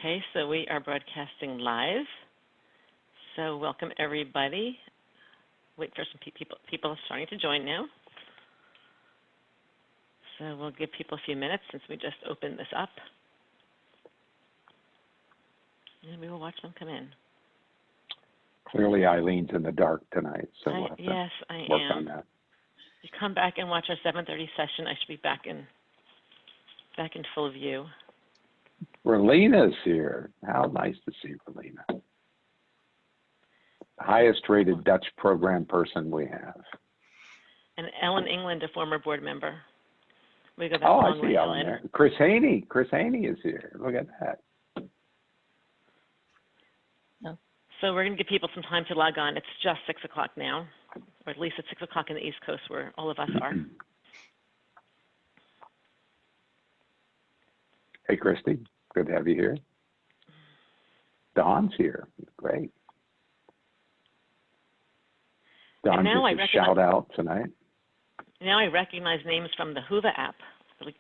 Okay, so we are broadcasting live. So welcome everybody. Wait for some people are starting to join now. So we'll give people a few minutes since we just opened this up. And we will watch them come in. Clearly Eileen's in the dark tonight, so we'll have to yes, I work am. on that. You come back and watch our 7:30 session. I should be back in full view. Relina's here. How nice to see Relina. Highest rated Dutch program person we have. And Ellen England, a former board member. We go back Oh, a I long see way, Ellen there. Chris Haney. Chris Haney is here. Look at that. So we're going to give people some time to log on. It's just 6 o'clock now, or at least it's 6 o'clock in the East Coast where all of us are. Hey, Christy. Good to have you here. Dawn's here. Great. Dawn gets a shout out tonight. Now I recognize names from the Hoover app. Like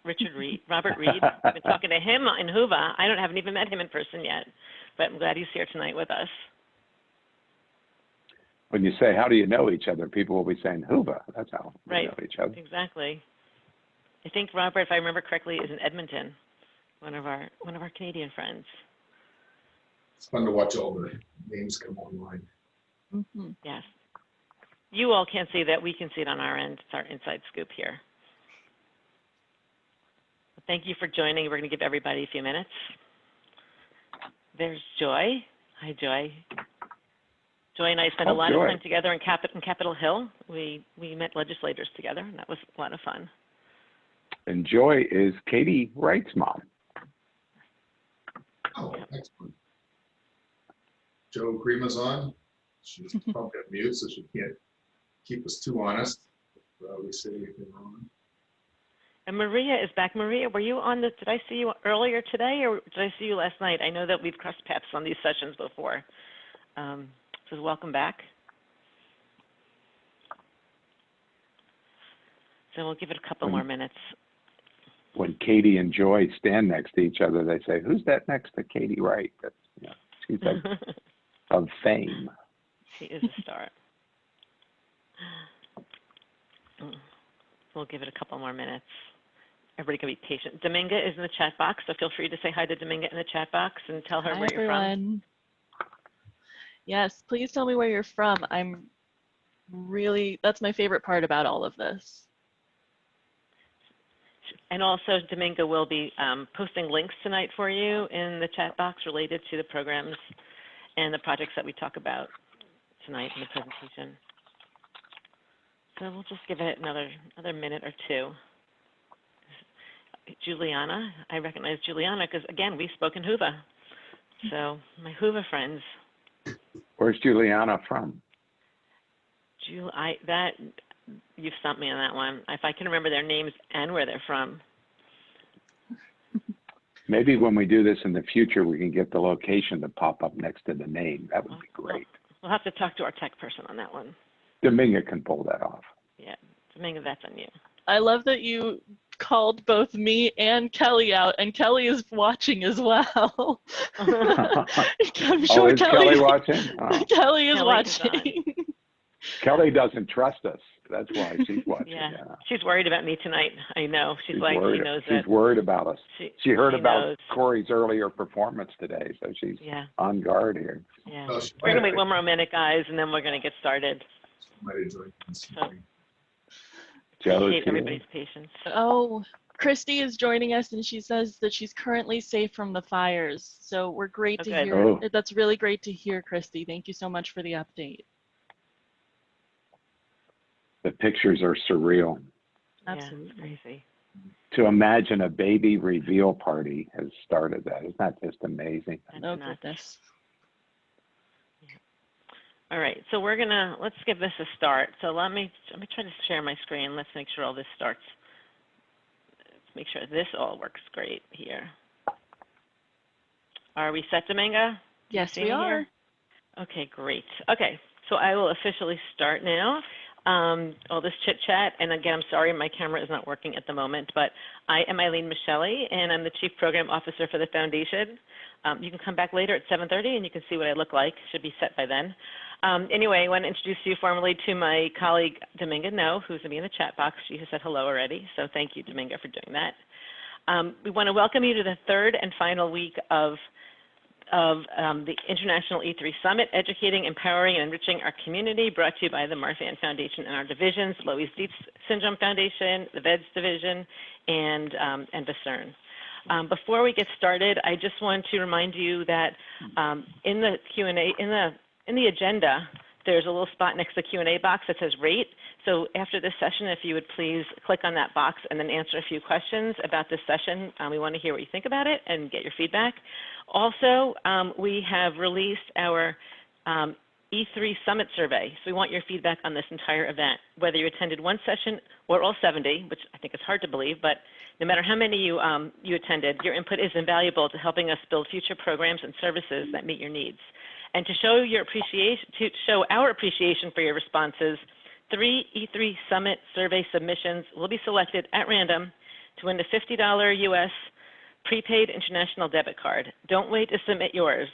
Robert Reed. I've been talking to him in Hoover. haven't even met him in person yet, but I'm glad he's here tonight with us. When you say, how do you know each other, people will be saying Hoover. That's how we know each other. Exactly. I think Robert, if I remember correctly, is in Edmonton, one of our Canadian friends. It's fun to watch all the names come online. Mm-hmm. Yes. You all can't see that. We can see it on our end. It's our inside scoop here. Thank you for joining. We're going to give everybody a few minutes. There's Joy. Hi, Joy. Joy and I spent a lot of time together in Capitol Hill. We met legislators together, and that was a lot of fun. And Joy is Katie Wright's mom. Oh, excellent. Joe Creema's on. She's probably at mute, so she can't keep us too honest. We say anything wrong. And Maria is back. Maria, were you on did I see you earlier today, or did I see you last night? I know that we've crossed paths on these sessions before. So welcome back. So we'll give it a couple more minutes. When Katie and Joy stand next to each other, they say, who's that next to Katie Wright? That's, she's like of fame. She is a star. We'll give it a couple more minutes. Everybody can be patient. Dominga is in the chat box, so feel free to say hi to Dominga in the chat box and tell her where you're from. Yes, please tell me where you're from. That's my favorite part about all of this. And also, Dominga will be posting links tonight for you in the chat box related to the programs and the projects that we talk about tonight in the presentation. So we'll just give it another minute or two. Juliana, I recognize Juliana because, again, we spoke in Hoover. So my Hoover friends. Where's Juliana from? You've stumped me on that one. If I can remember their names and where they're from. Maybe when we do this in the future, we can get the location to pop up next to the name. That would be great. We'll have to talk to our tech person on that one. Dominga can pull that off. Yeah, Dominga, that's on you. I love that you called both me and Kelly out, and Kelly is watching as well. I'm sure Kelly watching? Oh. Kelly is watching. Kelly doesn't trust us. That's why she's watching. Yeah. She's worried about me tonight. I know. She's like, worried. She knows she's worried about us. She heard about Cory's earlier performance today, so she's on guard here. Yeah. We're going to wait one more minute, guys, and then we're going to get started. Appreciate everybody's patience. Oh, Christy is joining us, and she says that she's currently safe from the fires. So we're great to hear. Oh. That's really great to hear, Christy. Thank you so much for the update. The pictures are surreal. Absolutely. Yeah, crazy. To imagine a baby reveal party has started that. Isn't that just amazing? Oh, goodness. All right, so let's give this a start. So let me try to share my screen. Let's make sure all this starts. Let's make sure this all works great here. Are we set, Dominga? Yes, we are. Okay, great. Okay, so I will officially start now. all this chit chat. And again, I'm sorry my camera is not working at the moment, but I am Eileen Michelli, and I'm the Chief Program Officer for the Foundation. You can come back later at 7:30 and you can see what I look like. Should be set by then. Anyway, I want to introduce you formally to my colleague, Dominga No, who's going to be in the chat box. She has said hello already, so thank you, Dominga, for doing that. We want to welcome you to the third and final week of the International E3 Summit, Educating, Empowering, and Enriching Our Community, brought to you by the Marfan Foundation and our divisions, Loeys-Dietz Syndrome Foundation, the VEDS Division, and BCERN. Before we get started, I just want to remind you that in the Q&A, in the agenda, there's a little spot next to the Q&A box that says rate. So after this session, if you would please click on that box and then answer a few questions about this session. We want to hear what you think about it and get your feedback. Also, we have released our E3 Summit survey. So we want your feedback on this entire event, whether you attended one session or all 70, which I think is hard to believe, but no matter how many you attended, your input is invaluable to helping us build future programs and services that meet your needs. And to show our appreciation for your responses, 3 E3 Summit survey submissions will be selected at random to win the $50 US prepaid international debit card. Don't wait to submit yours.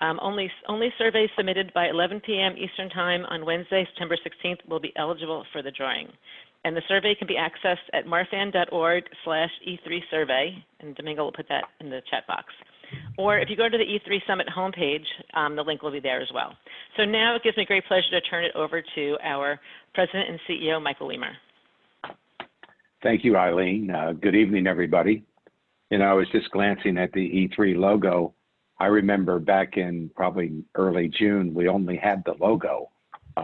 Only surveys submitted by 11 p.m. Eastern Time on Wednesday, September 16th will be eligible for the drawing. And the survey can be accessed at marfan.org/E3survey, and Domingo will put that in the chat box. Or if you go to the E3 Summit homepage, the link will be there as well. So now it gives me great pleasure to turn it over to our President and CEO, Michael Weamer. Thank you, Eileen. Good evening, everybody. You know, I was just glancing at the E3 logo. I remember back in probably early June, we only had the logo.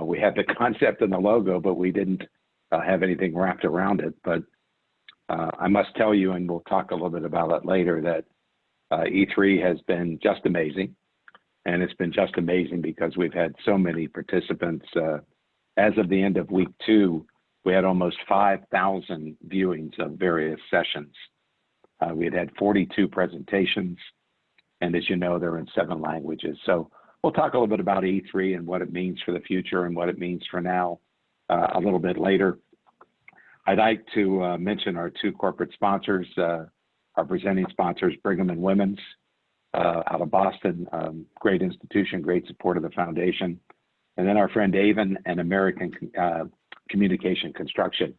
We had the concept and the logo, but we didn't have anything wrapped around it. But I must tell you, and we'll talk a little bit about it later, that E3 has been just amazing. And it's been just amazing because we've had so many participants. As of the end of week 2, we had almost 5,000 viewings of various sessions. We had 42 presentations, and as you know, they're in 7 languages. So we'll talk a little bit about E3 and what it means for the future and what it means for now a little bit later. I'd like to mention our 2 corporate sponsors, our presenting sponsors, Brigham and Women's out of Boston, great institution, great support of the foundation. And then our friend Avon and American Communication Construction.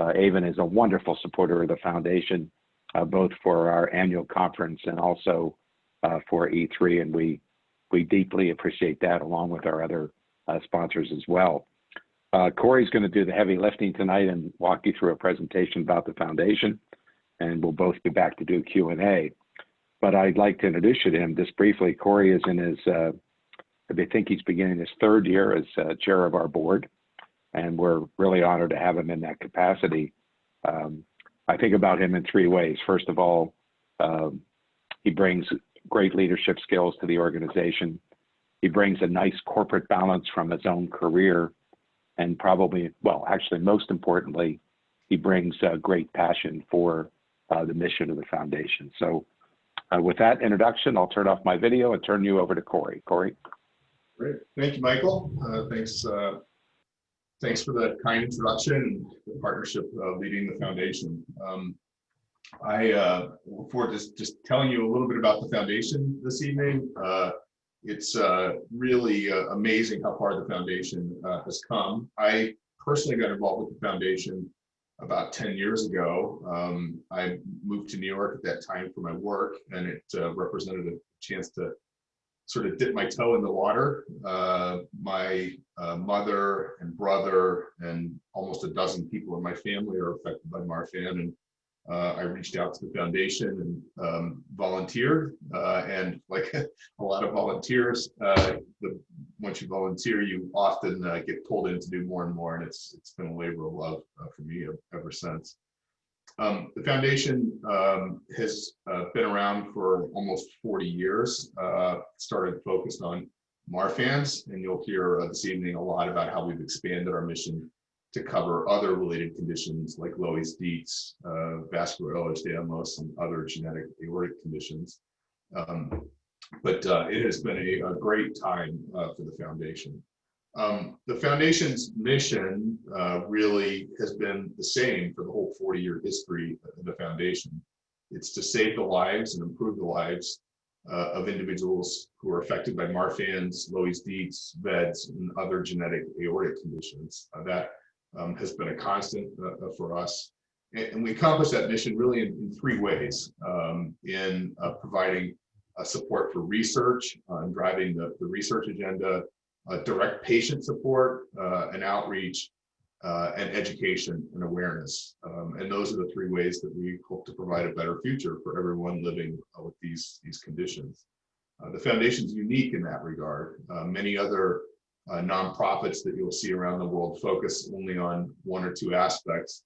Avon is a wonderful supporter of the foundation, both for our annual conference and also for E3, and we deeply appreciate that, along with our other sponsors as well. Cory's going to do the heavy lifting tonight and walk you through a presentation about the foundation, and we'll both be back to do Q&A. But I'd like to introduce you to him just briefly. Cory is in his, I think he's beginning his 3rd year as chair of our board, and we're really honored to have him in that capacity. I think about him in 3 ways. First of all, he brings great leadership skills to the organization. He brings a nice corporate balance from his own career, and probably, well, actually most importantly, he brings great passion for the mission of the foundation. So with that introduction, I'll turn off my video and turn you over to Cory. Cory? Great. Thank you, Michael. Thanks for that kind introduction and the partnership leading the foundation. I look forward to just telling you a little bit about the foundation this evening. It's really amazing how far the foundation has come. I personally got involved with the foundation about 10 years ago. I moved to New York at that time for my work, and it represented a chance to sort of dip my toe in the water. My mother and brother and almost a dozen people in my family are affected by Marfan, and I reached out to the foundation and volunteered. And like a lot of volunteers, once you volunteer, you often get pulled in to do more and more, and it's been a labor of love for me ever since. The foundation has been around for almost 40 years. Started focused on Marfans, and you'll hear this evening a lot about how we've expanded our mission to cover other related conditions like Loeys-Dietz, vascular Ehlers-Danlos, and other genetic aortic conditions. But it has been a great time for the foundation. The foundation's mission really has been the same for the whole 40-year history of the foundation. It's to save the lives and improve the lives of individuals who are affected by Marfan's, Loeys-Dietz, VEDS, and other genetic aortic conditions. That has been a constant for us. And we accomplish that mission really in three ways: in providing support for research and driving the research agenda, direct patient support and outreach, and education and awareness. And those are the three ways that we hope to provide a better future for everyone living with these conditions. The foundation's unique in that regard. Many other nonprofits that you'll see around the world focus only on one or two aspects,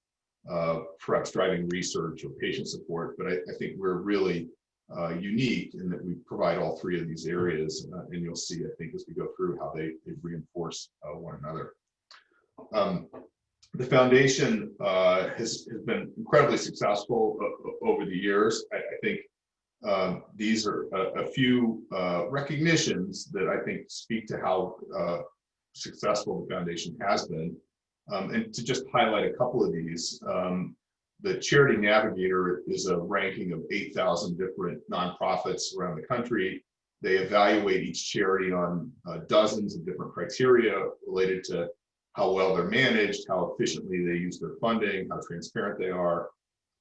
perhaps driving research or patient support, but I think we're really unique in that we provide all three of these areas, and you'll see, I think, as we go through how they reinforce one another. The foundation has been incredibly successful over the years. I think these are a few recognitions that I think speak to how successful the foundation has been. And to just highlight a couple of these, the Charity Navigator is a ranking of 8,000 different nonprofits around the country. They evaluate each charity on dozens of different criteria related to how well they're managed, how efficiently they use their funding, how transparent they are.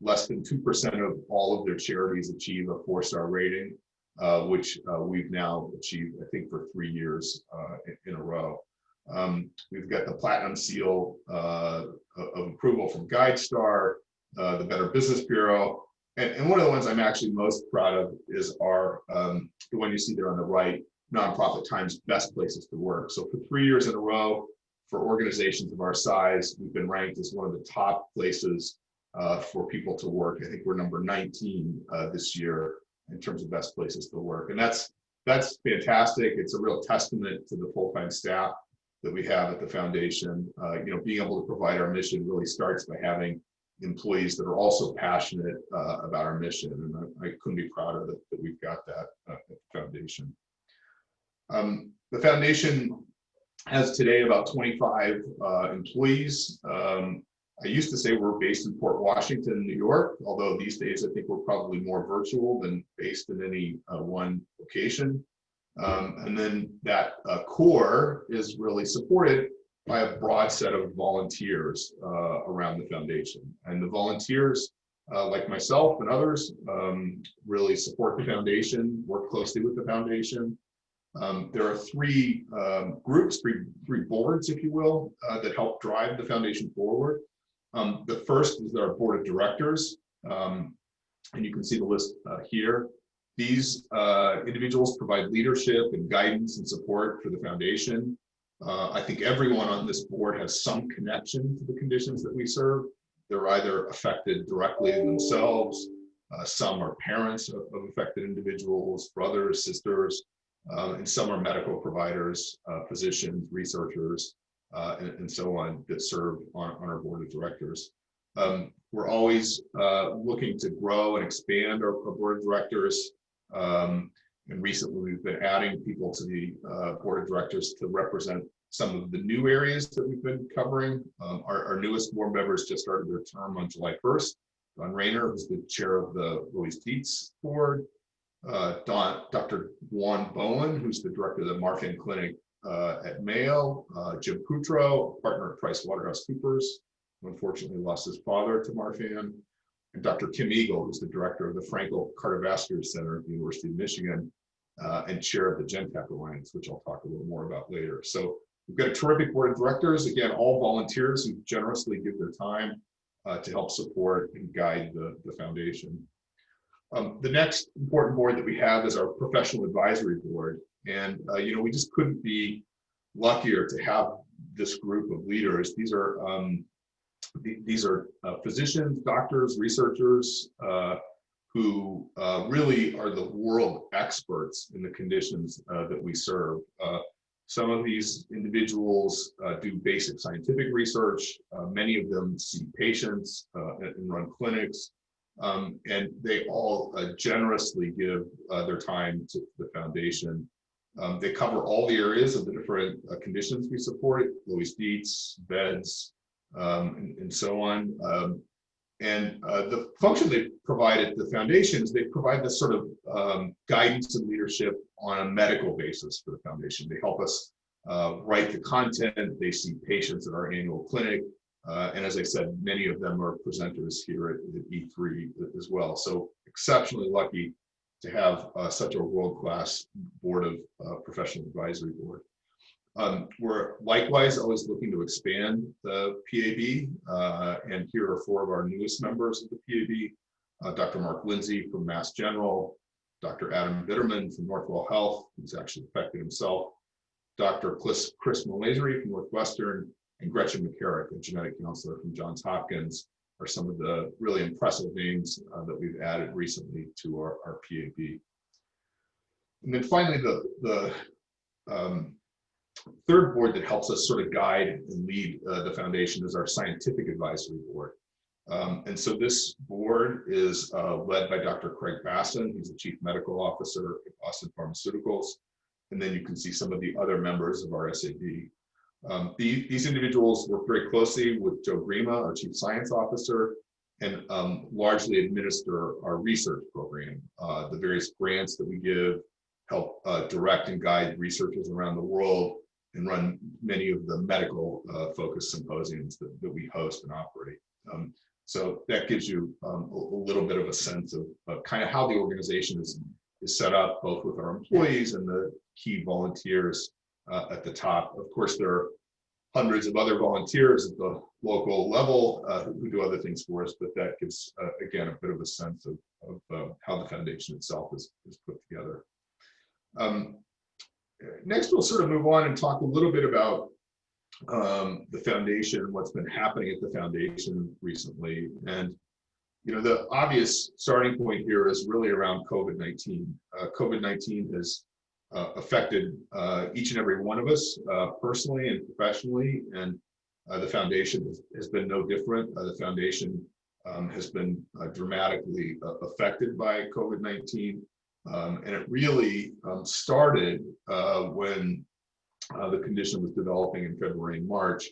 Less than 2% of all of their charities achieve a 4-star rating, which we've now achieved, I think, for 3 years in a row. We've got the Platinum Seal of approval from GuideStar, the Better Business Bureau, and one of the ones I'm actually most proud of is our the one you see there on the right, Nonprofit Times Best Places to Work. So for 3 years in a row, for organizations of our size, we've been ranked as one of the top places for people to work. I think we're number 19 this year in terms of best places to work, and that's fantastic. It's a real testament to the full-time staff that we have at the foundation. Being able to provide our mission really starts by having employees that are also passionate about our mission, and I couldn't be prouder that we've got that at the foundation. The foundation has today about 25 employees. I used to say we're based in Port Washington, New York, although these days I think we're probably more virtual than based in any one location. And then that core is really supported by a broad set of volunteers around the foundation. And the volunteers, like myself and others, really support the foundation, work closely with the foundation. There are three groups, three boards, if you will, that help drive the foundation forward. The first is our board of directors, and you can see the list here. These individuals provide leadership and guidance and support for the foundation. I think everyone on this board has some connection to the conditions that we serve. They're either affected directly themselves, some are parents of affected individuals, brothers, sisters, and some are medical providers, physicians, researchers, and so on that serve on our board of directors. We're always looking to grow and expand our board of directors. And recently we've been adding people to the board of directors to represent some of the new areas that we've been covering. Our newest board members just started their term on July 1st. Don Rayner, who's the chair of the Loeys-Dietz board. Dr. Juan Bowen, who's the director of the Marfan Clinic at Mayo. Jim Coutreau, partner at PricewaterhouseCoopers, who unfortunately lost his father to Marfan. And Dr. Kim Eagle, who's the director of the Frankel Cardiovascular Center at the University of Michigan, and chair of the GenTech Alliance, which I'll talk a little more about later. So we've got a terrific board of directors, again, all volunteers who generously give their time to help support and guide the foundation. The next important board that we have is our professional advisory board. And we just couldn't be luckier to have this group of leaders. These are physicians, doctors, researchers who really are the world experts in the conditions that we serve. Some of these individuals do basic scientific research. Many of them see patients and run clinics. And they all generously give their time to the foundation. They cover all the areas of the different conditions we support, Loeys-Dietz, beds, and so on. The function they provide at the foundation is they provide this sort of guidance and leadership on a medical basis for the foundation. They help us write the content. They see patients at our annual clinic. And as I said, many of them are presenters here at E3 as well. So exceptionally lucky to have such a world-class board of professional advisory board. We're likewise always looking to expand the PAB, and here are 4 of our newest members of the PAB, Dr. Mark Lindsay from Mass General, Dr. Adam Bitterman from Northwell Health, who's actually affected himself, Dr. Chris Malasery from Northwestern, and Gretchen McCarrick, a genetic counselor from Johns Hopkins, are some of the really impressive names that we've added recently to our PAB. And then finally, the third board that helps us sort of guide and lead the foundation is our scientific advisory board. And so this board is led by Dr. Craig Basson. He's the Chief Medical Officer at Boston Pharmaceuticals. And then you can see some of the other members of our SAB. These individuals work very closely with Joe Grima, our Chief Science Officer, and largely administer our research program. The various grants that we give help direct and guide researchers around the world and run many of the medical focused symposiums that we host and operate. So that gives you a little bit of a sense of kind of how the organization is set up, both with our employees and the key volunteers at the top. Of course, there are hundreds of other volunteers at the local level who do other things for us, but that gives, again, a bit of a sense of how the foundation itself is put together. Next, we'll sort of move on and talk a little bit about the foundation, what's been happening at the foundation recently. And, you know, the obvious starting point here is really around COVID-19. COVID-19 has affected each and every one of us personally and professionally, and the foundation has been no different. The foundation has been dramatically affected by COVID-19. And it really started when the condition was developing in February and March,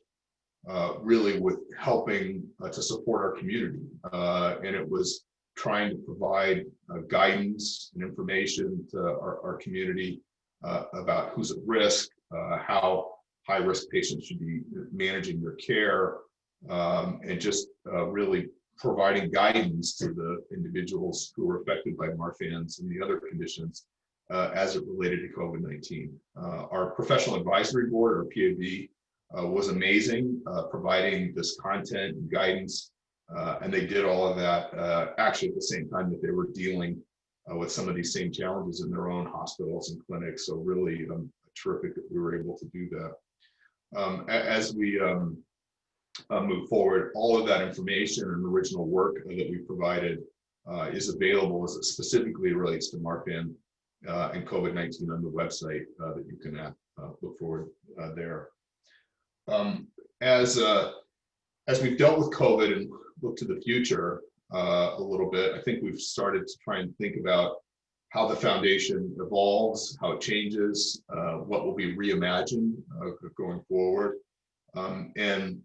really with helping to support our community. And it was trying to provide guidance and information to our community about who's at risk, how high-risk patients should be managing their care, and just really providing guidance to the individuals who were affected by Marfan's and the other conditions as it related to COVID-19. Our professional advisory board, or PAB, was amazing, providing this content and guidance, and they did all of that actually at the same time that they were dealing with some of these same challenges in their own hospitals and clinics. So really terrific that we were able to do that. As we move forward, all of that information and original work that we provided is available as it specifically relates to Marfan and COVID-19 on the website that you can look forward there. As we've dealt with COVID and look to the future a little bit, I think we've started to try and think about how the foundation evolves, how it changes, what will be reimagined going forward. And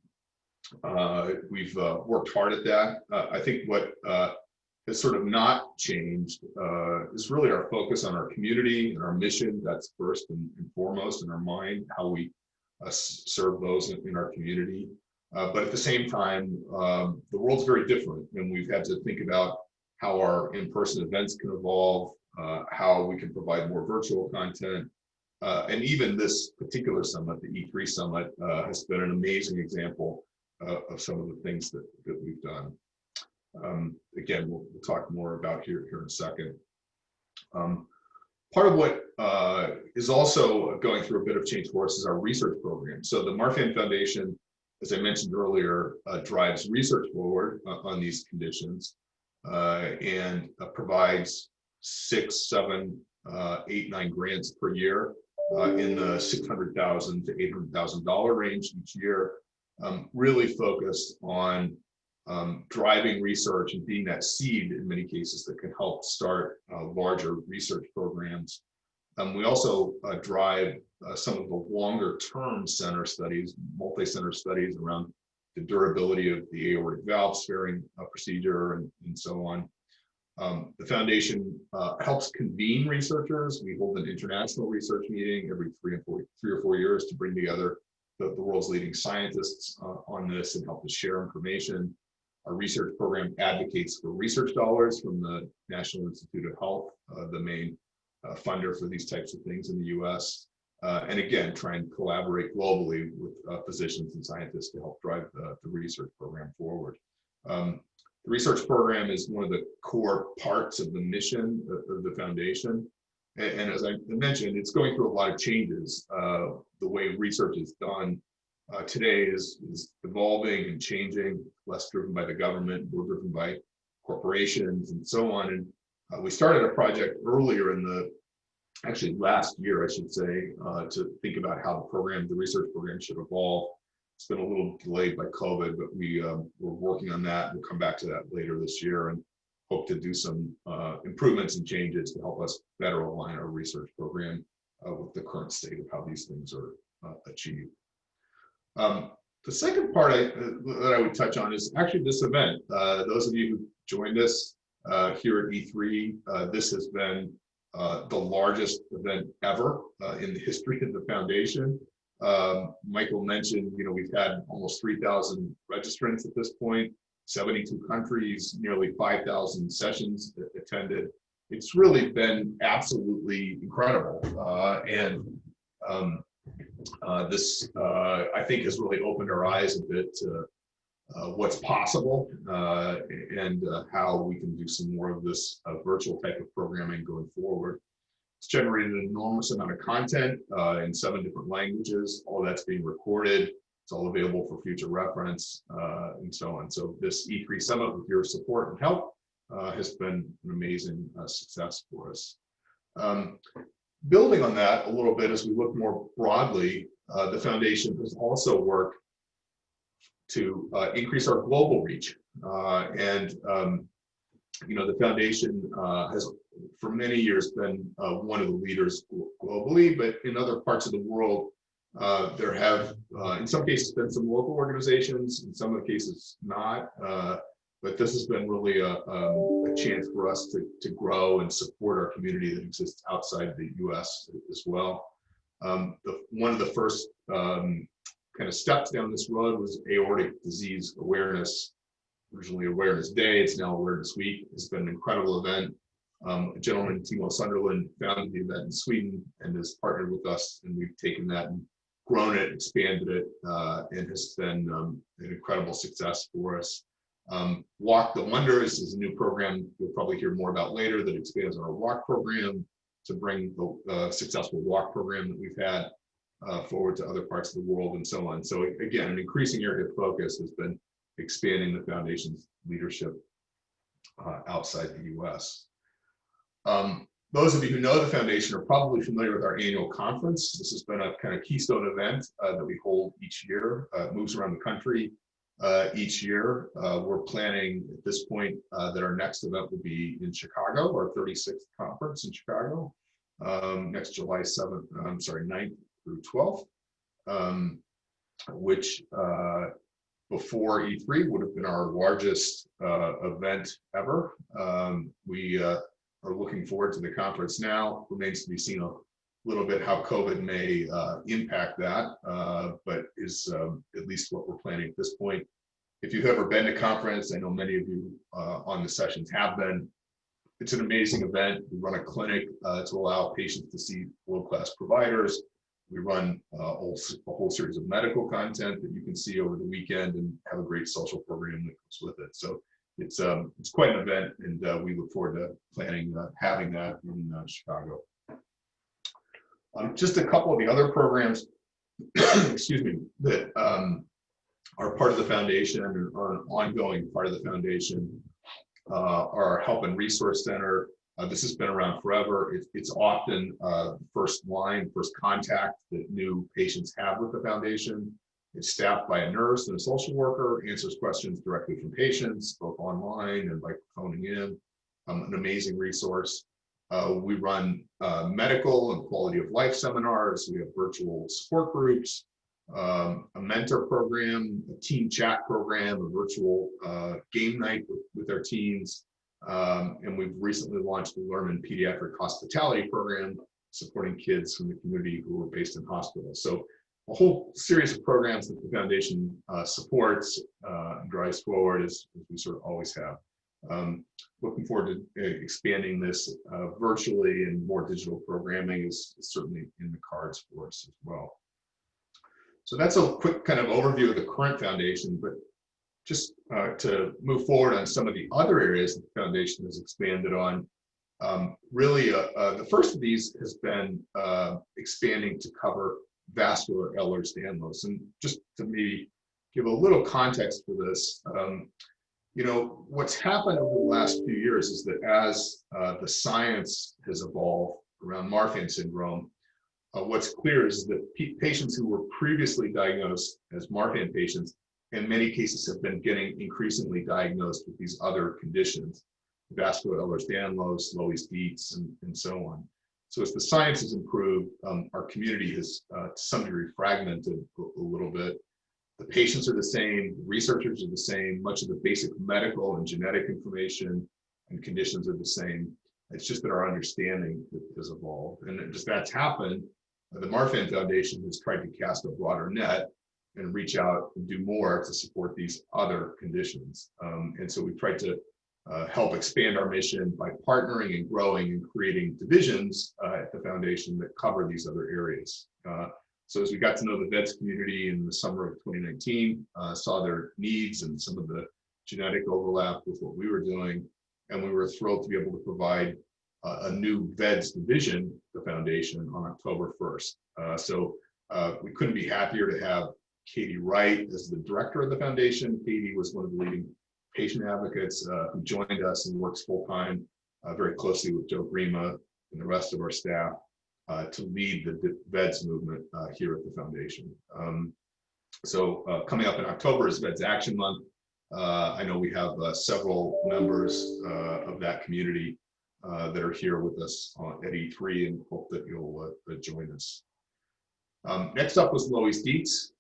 we've worked hard at that. I think what has sort of not changed is really our focus on our community and our mission. That's first and foremost in our mind, how we serve those in our community. But at the same time, the world's very different, and we've had to think about how our in-person events can evolve, how we can provide more virtual content. And even this particular summit, the E3 Summit, has been an amazing example of some of the things that we've done. Again, we'll talk more about here in a second. Part of what is also going through a bit of change for us is our research program. So the Marfan Foundation, as I mentioned earlier, drives research forward on these conditions and provides 6, 7, 8, 9 grants per year in the $600,000 to $800,000 range each year, really focused on driving research and being that seed in many cases that can help start larger research programs. We also drive some of the longer term center studies, multi-center studies around the durability of the aortic valve sparing procedure and so on. The foundation helps convene researchers. We hold an international research meeting every 3 or 4 years to bring together the world's leading scientists on this and help us share information. Our research program advocates for research dollars from the National Institute of Health, the main funder for these types of things in the US. And again, try and collaborate globally with physicians and scientists to help drive the research program forward. The research program is one of the core parts of the mission of the foundation. And as I mentioned, it's going through a lot of changes. The way research is done today is evolving and changing, less driven by the government, more driven by corporations and so on. And we started a project earlier actually last year, I should say, to think about how the research program should evolve. It's been a little delayed by COVID, but we're working on that. We'll come back to that later this year and hope to do some improvements and changes to help us better align our research program with the current state of how these things are achieved. The second part that I would touch on is actually this event. Those of you who joined us here at E3, this has been the largest event ever in the history of the foundation. Michael mentioned, we've had almost 3,000 registrants at this point, 72 countries, nearly 5,000 sessions attended. It's really been absolutely incredible. This, I think, has really opened our eyes a bit to what's possible and how we can do some more of this virtual type of programming going forward. It's generated an enormous amount of content in 7 different languages. All of that's being recorded. It's all available for future reference and so on. So this E3 Summit, with your support and help, has been an amazing success for us. Building on that a little bit, as we look more broadly, the foundation has also worked to increase our global reach. The foundation has for many years been one of the leaders globally, but in other parts of the world, there have, in some cases, been some local organizations, in some of the cases not, but this has been really a chance for us to grow and support our community that exists outside the US as well. One of the first kind of steps down this road was aortic disease awareness. Originally Awareness Day, it's now Awareness Week. It's been an incredible event. A gentleman, Timo Sunderland, founded the event in Sweden and has partnered with us, and we've taken that and grown it, expanded it, and has been an incredible success for us. Walk the Wonders is a new program you'll probably hear more about later that expands on our walk program to bring the successful walk program that we've had forward to other parts of the world and so on. So again, an increasing area of focus has been expanding the foundation's leadership outside the US. Those of you who know the foundation are probably familiar with our annual conference. This has been a kind of keystone event that we hold each year. It moves around the country each year. We're planning at this point that our next event will be in Chicago, our 36th conference in Chicago, next July 9th through 12th, which before E3 would have been our largest event ever. We are looking forward to the conference now. Remains to be seen a little bit how COVID may impact that, but is at least what we're planning at this point. If you've ever been to conference, I know many of you on the sessions have been. It's an amazing event. We run a clinic to allow patients to see world-class providers. We run a whole series of medical content that you can see over the weekend and have a great social program that goes with it. So it's quite an event, and we look forward to planning having that in Chicago. Just a couple of the other programs, excuse me, that are part of the foundation and are an ongoing part of the foundation. Our Help and Resource Center. This has been around forever. It's often first contact that new patients have with the foundation. It's staffed by a nurse and a social worker, answers questions directly from patients, both online and by phoning in. An amazing resource. We run medical and quality of life seminars. We have virtual support groups, a mentor program, a team chat program, a virtual game night with our teens. And we've recently launched the Lerman Pediatric Hospitality Program, supporting kids from the community who are based in hospitals. So a whole series of programs that the foundation supports and drives forward as we sort of always have. Looking forward to expanding this virtually, and more digital programming is certainly in the cards for us as well. So that's a quick kind of overview of the current foundation, but just to move forward on some of the other areas that the foundation has expanded on. Really, the first of these has been expanding to cover vascular Ehlers-Danlos. And just to maybe give a little context for this, you know, what's happened over the last few years is that as the science has evolved around Marfan syndrome, what's clear is that patients who were previously diagnosed as Marfan patients, in many cases, have been getting increasingly diagnosed with these other conditions, vascular Ehlers-Danlos, Loeys-Dietz, and so on. So as the science has improved, our community has to some degree fragmented a little bit. The patients are the same, the researchers are the same, much of the basic medical and genetic information and conditions are the same. It's just that our understanding has evolved. And just that's happened, the Marfan Foundation has tried to cast a broader net and reach out and do more to support these other conditions. And so we've tried to help expand our mission by partnering and growing and creating divisions at the foundation that cover these other areas. So as we got to know the vets community in the summer of 2019, saw their needs and some of the genetic overlap with what we were doing, and we were thrilled to be able to provide a new VEDS division, the foundation, on October 1st. So we couldn't be happier to have Katie Wright as the director of the foundation. Katie was one of the leading patient advocates who joined us and works full-time very closely with Joe Grima and the rest of our staff to lead the VEDS movement here at the foundation. So coming up in October is VEDS Action Month. I know we have several members of that community that are here with us at E3, and hope that you'll join us. Next up was Loeys-Dietz.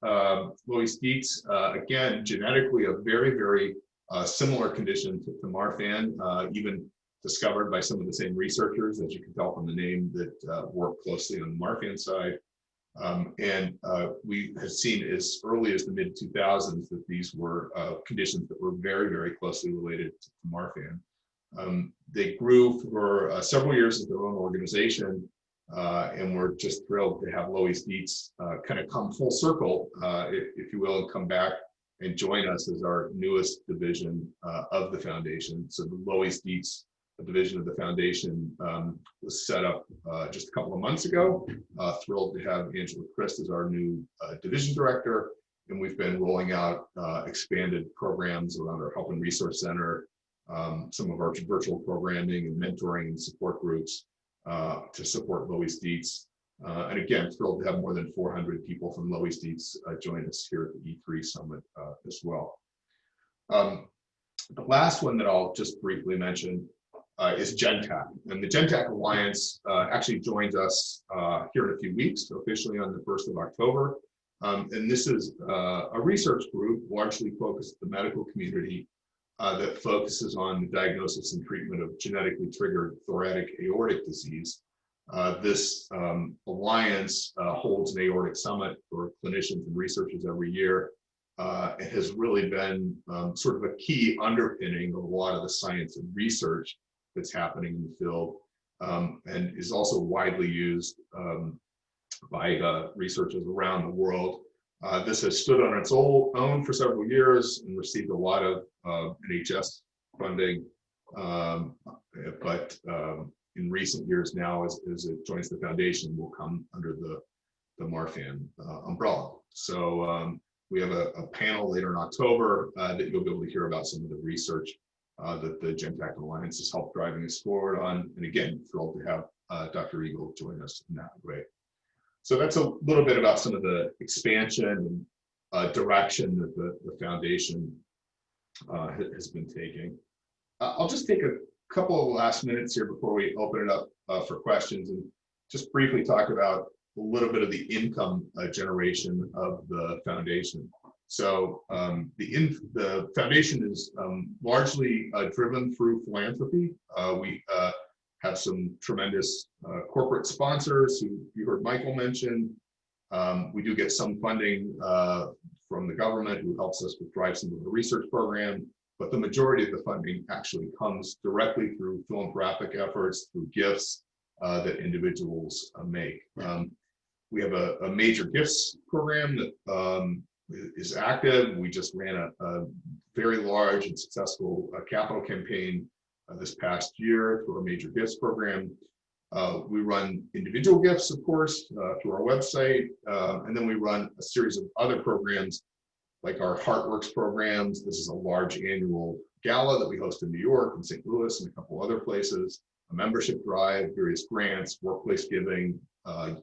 Loeys-Dietz, again, genetically a very, very similar condition to Marfan, even discovered by some of the same researchers, as you can tell from the name, that work closely on the Marfan side. And we have seen as early as the mid-2000s that these were conditions that were very, very closely related to Marfan. They grew for several years as their own organization, and we're just thrilled to have Loeys-Dietz kind of come full circle, if you will, and come back and join us as our newest division of the foundation. So the Loeys-Dietz division of the foundation was set up just a couple of months ago. Thrilled to have Angela Christ as our new division director, and we've been rolling out expanded programs around our Help and Resource Center, some of our virtual programming and mentoring and support groups to support Loeys-Dietz. And again, thrilled to have more than 400 people from Loeys-Dietz join us here at the E3 Summit as well. The last one that I'll just briefly mention is GenTAC. And the GenTAC Alliance actually joins us here in a few weeks, officially on the 1st of October. And this is a research group largely focused at the medical community that focuses on the diagnosis and treatment of genetically triggered thoracic aortic disease. This alliance holds an aortic summit for clinicians and researchers every year. It has really been sort of a key underpinning of a lot of the science and research that's happening in the field, and is also widely used by researchers around the world. This has stood on its own for several years and received a lot of NHS funding, but in recent years now, as it joins the foundation, will come under the Marfan umbrella. So we have a panel later in October that you'll be able to hear about some of the research that the GenTAC Alliance has helped driving us forward on. And again, thrilled to have Dr. Eagle join us in that way. So that's a little bit about some of the expansion and direction that the foundation has been taking. I'll just take a couple of last minutes here before we open it up for questions and just briefly talk about a little bit of the income generation of the foundation. So the foundation is largely driven through philanthropy. We have some tremendous corporate sponsors who you heard Michael mention. We do get some funding from the government who helps us with drive some of the research program, but the majority of the funding actually comes directly through philanthropic efforts, through gifts that individuals make. We have a major gifts program that is active. We just ran a very large and successful capital campaign this past year through our major gifts program. We run individual gifts, of course, through our website, and then we run a series of other programs like our Heartworks programs. This is a large annual gala that we host in New York and St. Louis and a couple other places, a membership drive, various grants, workplace giving.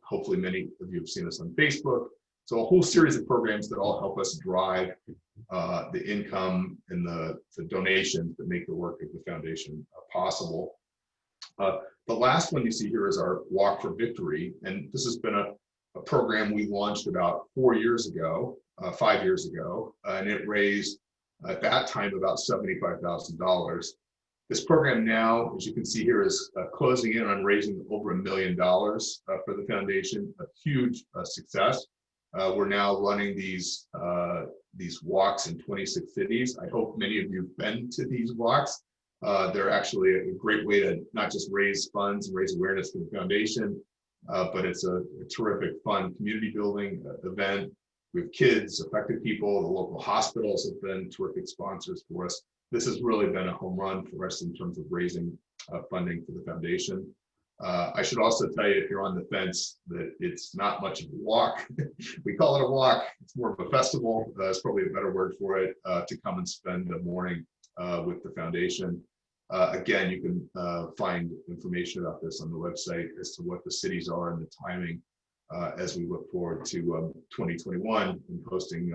Hopefully many of you have seen us on Facebook. So a whole series of programs that all help us drive the income and the donations that make the work of the foundation possible. The last one you see here is our Walk for Victory, and this has been a program we launched about 5 years ago, and it raised at that time about $75,000. This program now, as you can see here, is closing in on raising over $1 million for the foundation, a huge success. We're now running these walks in 26 cities. I hope many of you have been to these walks. They're actually a great way to not just raise funds and raise awareness for the foundation, but it's a terrific, fun community building event. We have kids, affected people, the local hospitals have been terrific sponsors for us. This has really been a home run for us in terms of raising funding for the foundation. I should also tell you, if you're on the fence, that it's not much of a walk. We call it a walk. It's more of a festival. That's probably a better word for it, to come and spend the morning with the foundation. Again, you can find information about this on the website as to what the cities are and the timing as we look forward to 2021 and hosting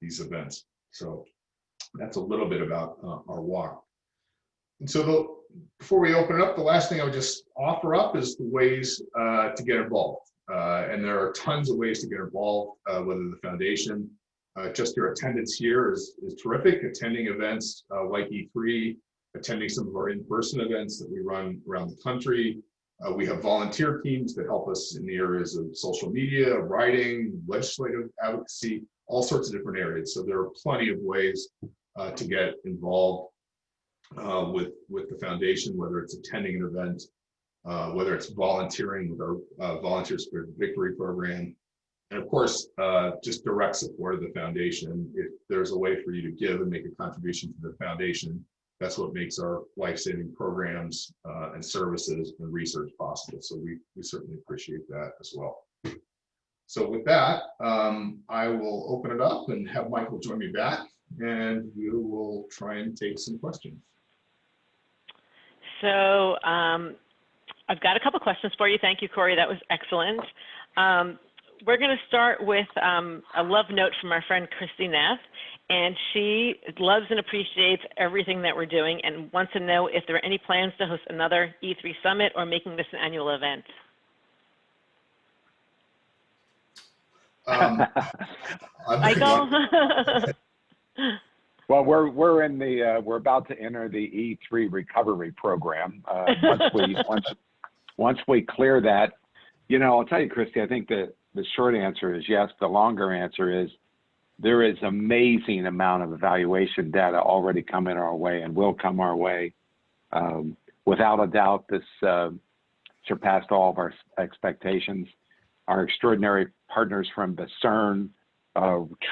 these events. So that's a little bit about our walk. And so before we open it up, the last thing I would just offer up is the ways to get involved. And there are tons of ways to get involved, whether the foundation, just your attendance here is terrific. Attending events like E3, attending some of our in-person events that we run around the country. We have volunteer teams that help us in the areas of social media, writing, legislative advocacy, all sorts of different areas. So there are plenty of ways to get involved with the foundation, whether it's attending an event, whether it's volunteering with our Volunteers for Victory program, and of course, just direct support of the foundation. If there's a way for you to give and make a contribution to the foundation, that's what makes our life-saving programs and services and research possible. So we certainly appreciate that as well. So with that, I will open it up and have Michael join me back, and we will try and take some questions. So I've got a couple questions for you. Thank you, Cory. That was excellent. We're going to start with a love note from our friend Christy Neff, and she loves and appreciates everything that we're doing and wants to know if there are any plans to host another E3 Summit or making this an annual event. Michael? Well, we're about to enter the E3 recovery program. Once we clear that, you know, I'll tell you, Christy, I think the short answer is yes. The longer answer is there is amazing amount of evaluation data already coming our way and will come our way. Without a doubt, this surpassed all of our expectations. Our extraordinary partners from the CERN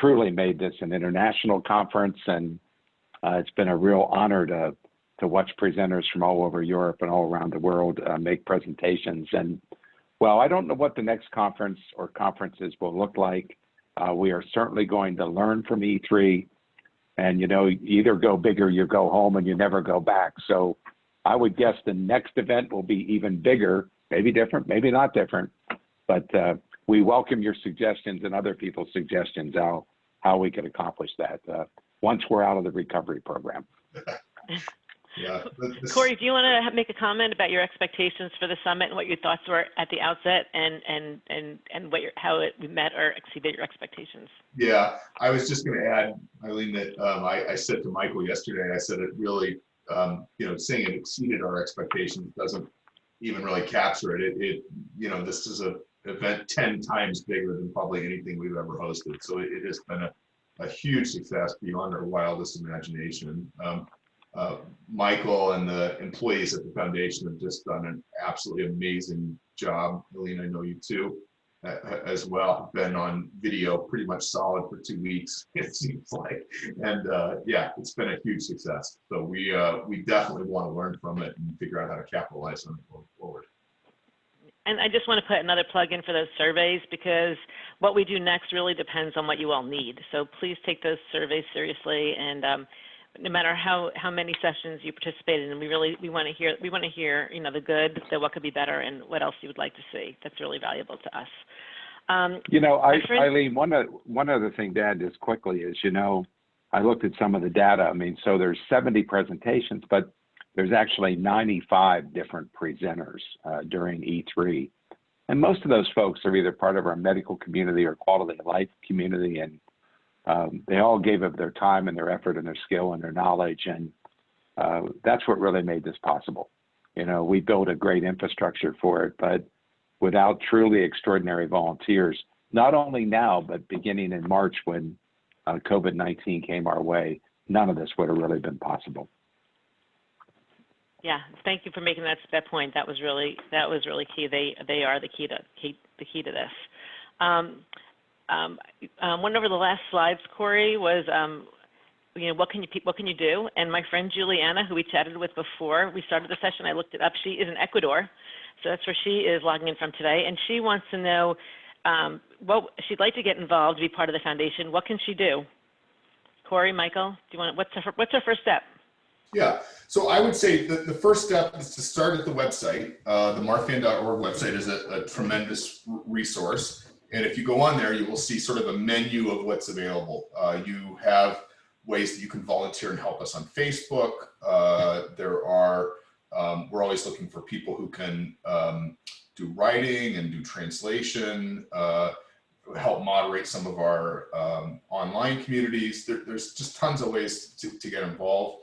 truly made this an international conference, and it's been a real honor to watch presenters from all over Europe and all around the world make presentations. And well, I don't know what the next conference or conferences will look like. We are certainly going to learn from E3, and you know, you either go big or you go home and you never go back. So I would guess the next event will be even bigger, maybe different, maybe not different, but we welcome your suggestions and other people's suggestions how we could accomplish that once we're out of the recovery program. Yeah. Cory, do you want to make a comment about your expectations for the summit and what your thoughts were at the outset, and what how it met or exceeded your expectations? Yeah, I was just going to add, Eileen, that I said to Michael yesterday, I said it really, saying it exceeded our expectations doesn't even really capture it. This is an event 10 times bigger than probably anything we've ever hosted. So it has been a huge success beyond our wildest imagination. Michael and the employees at the foundation have just done an absolutely amazing job. Eileen, I know you too, as well. Been on video pretty much solid for 2 weeks, it seems like. And yeah, it's been a huge success. So we definitely want to learn from it and figure out how to capitalize on it going forward. And I just want to put another plug in for those surveys, because what we do next really depends on what you all need. So please take those surveys seriously, and no matter how many sessions you participate in, we want to hear the good, what could be better, and what else you would like to see. That's really valuable to us. Eileen, one other thing to add just quickly is, I looked at some of the data. I mean, so there's 70 presentations, but there's actually 95 different presenters during E3. And most of those folks are either part of our medical community or quality of life community, and they all gave of their time and their effort and their skill and their knowledge, and that's what really made this possible. We built a great infrastructure for it, but without truly extraordinary volunteers, not only now, but beginning in March when COVID-19 came our way, none of this would have really been possible. Yeah, thank you for making that point. That was really key. They are the key to this. One of the last slides, Cory, was what can you do? And my friend Juliana, who we chatted with before we started the session, I looked it up. She is in Ecuador, so that's where she is logging in from today, and she wants to know what she'd like to get involved, be part of the foundation. What can she do? Cory, Michael, do you want? What's her first step? Yeah, so I would say that the first step is to start at the website. The marfan.org website is a tremendous resource. And if you go on there, you will see sort of a menu of what's available. You have ways that you can volunteer and help us on Facebook. We're always looking for people who can do writing and do translation, help moderate some of our online communities. There's just tons of ways to get involved.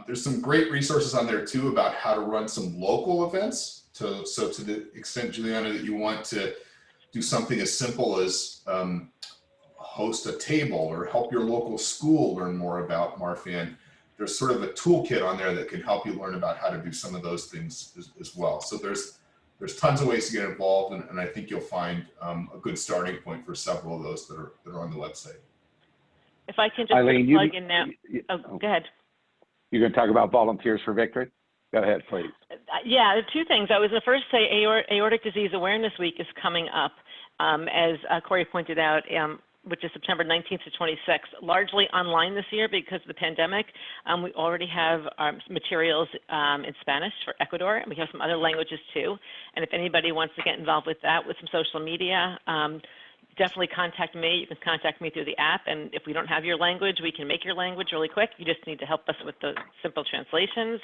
There's some great resources on there too about how to run some local events. So to the extent, Juliana, that you want to do something as simple as host a table or help your local school learn more about Marfan, there's sort of a toolkit on there that can help you learn about how to do some of those things as well. So there's tons of ways to get involved, and I think you'll find a good starting point for several of those that are on the website. If I can just Eileen, plug in now. Go ahead. You're going to talk about Volunteers for Victory? Go ahead, please. Yeah, two things. I was the first to say Aortic Disease Awareness Week is coming up, as Cory pointed out, which is September 19th to 26th, largely online this year because of the pandemic. We already have materials in Spanish for Ecuador, and we have some other languages too. And if anybody wants to get involved with that, with some social media, definitely contact me. You can contact me through the app, and if we don't have your language, we can make your language really quick. You just need to help us with the simple translations.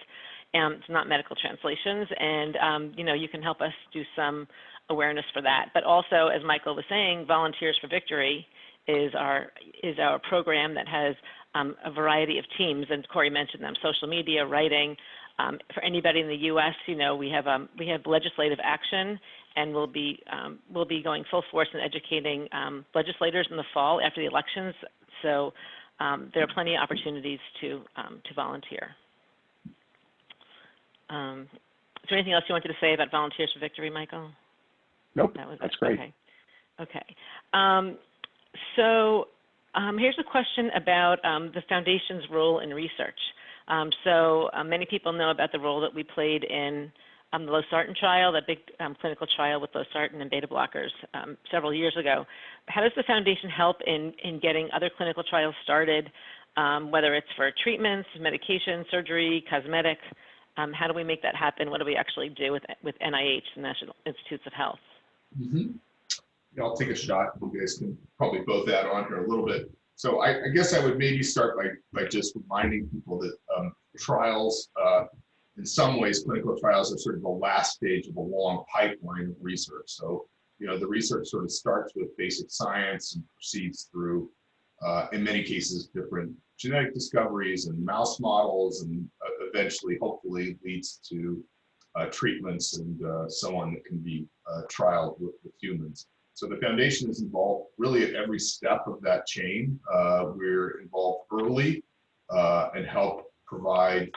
It's not medical translations, and you can help us do some awareness for that. But also, as Michael was saying, Volunteers for Victory is our program that has a variety of teams, and Cory mentioned them: social media, writing. For anybody in the U.S., we have legislative action, and we'll be going full force in educating legislators in the fall after the elections. So there are plenty of opportunities to volunteer. Is there anything else you wanted to say about Volunteers for Victory, Michael? Nope, that's great. Okay. So here's a question about the Foundation's role in research. Many people know about the role that we played in the losartan trial, that big clinical trial with losartan and beta blockers several years ago. How does the Foundation help in getting other clinical trials started, whether it's for treatments, medication, surgery, cosmetics? How do we make that happen? What do we actually do with NIH, the National Institutes of Health? Mm-hmm. Yeah, I'll take a shot. You guys can probably both add on here a little bit. So I guess I would maybe start by just reminding people that trials, in some ways, clinical trials are sort of the last stage of a long pipeline of research. So, the research sort of starts with basic science and proceeds through, in many cases, different genetic discoveries and mouse models, and eventually, hopefully, leads to treatments and so on that can be trialed with humans. So the foundation is involved really at every step of that chain. We're involved early and help provide